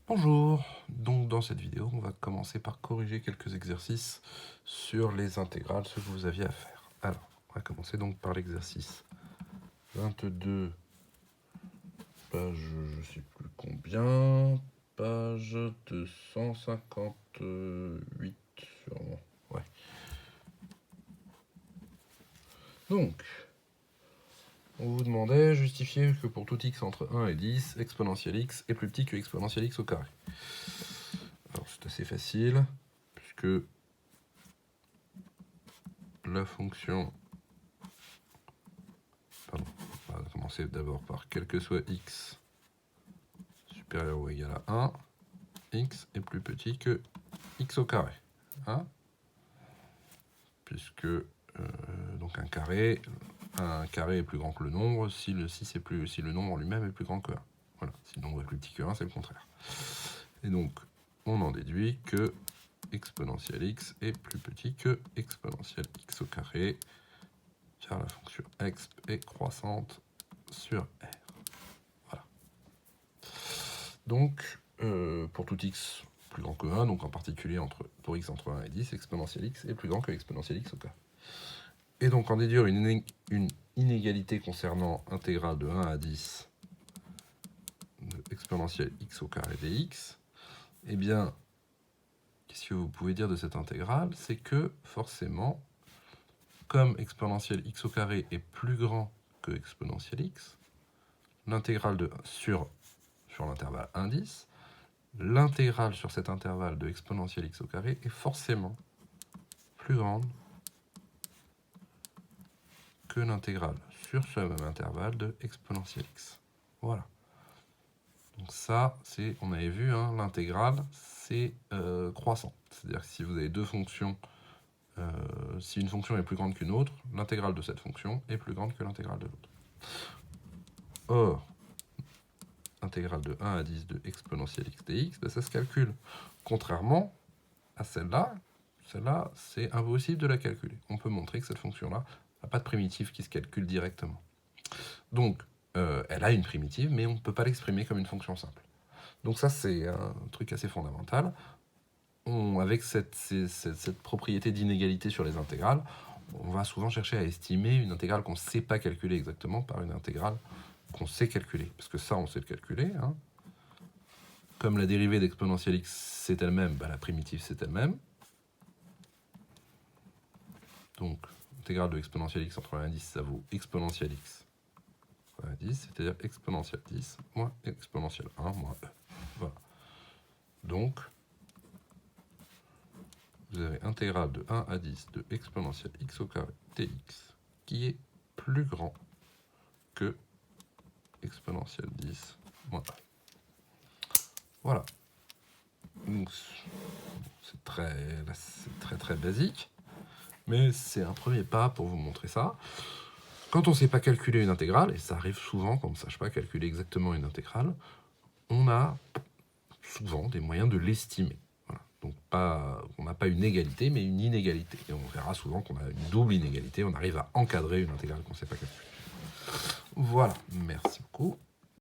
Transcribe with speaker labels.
Speaker 1: Bonjour, donc dans cette vidéo, on va commencer par corriger quelques exercices sur les intégrales, ce que vous aviez à faire. Alors, on va commencer donc par l'exercice 22, page je sais plus combien, page 258 sûrement, ouais. Donc, on vous demandait justifier que pour tout x entre 1 et 10, exponentielle x est plus petit que exponentielle x au carré. Alors c'est assez facile, puisque la fonction, pardon, on va commencer d'abord par quel que soit x supérieur ou égal à 1, x est plus petit que x au carré. Hein, puisque donc un carré est plus grand que le nombre si le nombre lui-même est plus grand que 1. Voilà, si le nombre est plus petit que 1, c'est le contraire. Et donc, on en déduit que exponentielle x est plus petit que exponentielle x au carré, car la fonction exp est croissante sur R. Voilà. Donc, pour tout x plus grand que 1, donc en particulier pour x entre 1 et 10, exponentielle x est plus grand que exponentielle x au carré. Et donc, en déduire une inégalité concernant intégrale de 1 à 10 de exponentielle x au carré dx, eh bien, qu'est-ce que vous pouvez dire de cette intégrale? C'est que, forcément, comme exponentielle x au carré est plus grand que exponentielle x, l'intégrale sur l'intervalle 1, 10, l'intégrale sur cet intervalle de exponentielle x au carré est forcément plus grande que l'intégrale sur ce même intervalle de exponentielle x. Voilà. Donc ça, on avait vu, hein, l'intégrale, c'est croissant. C'est-à-dire que si vous avez deux fonctions, si une fonction est plus grande qu'une autre, l'intégrale de cette fonction est plus grande que l'intégrale de l'autre. Or, intégrale de 1 à 10 de exponentielle x dx, ben ça se calcule. Contrairement à celle-là, c'est impossible de la calculer. On peut montrer que cette fonction-là n'a pas de primitive qui se calcule directement. Donc, elle a une primitive, mais on ne peut pas l'exprimer comme une fonction simple. Donc ça, c'est un truc assez fondamental. Avec cette propriété d'inégalité sur les intégrales, on va souvent chercher à estimer une intégrale qu'on ne sait pas calculer exactement par une intégrale qu'on sait calculer. Parce que ça, on sait le calculer. Hein. Comme la dérivée d'exponentielle x, c'est elle-même, bah, la primitive, c'est elle-même. Donc, intégrale de exponentielle x entre 1 et 10, ça vaut exponentielle x fois 10, c'est-à-dire exponentielle 10 moins exponentielle 1 moins e. Voilà. Donc, vous avez intégrale de 1 à 10 de exponentielle x au carré dx qui est plus grand que exponentielle 10 moins 1. Voilà. Donc, c'est très basique, mais c'est un premier pas pour vous montrer ça. Quand on ne sait pas calculer une intégrale, et ça arrive souvent qu'on ne sache pas calculer exactement une intégrale, on a souvent des moyens de l'estimer. Voilà. Donc on n'a pas une égalité, mais une inégalité. Et on verra souvent qu'on a une double inégalité, on arrive à encadrer une intégrale qu'on ne sait pas calculer. Voilà, merci beaucoup.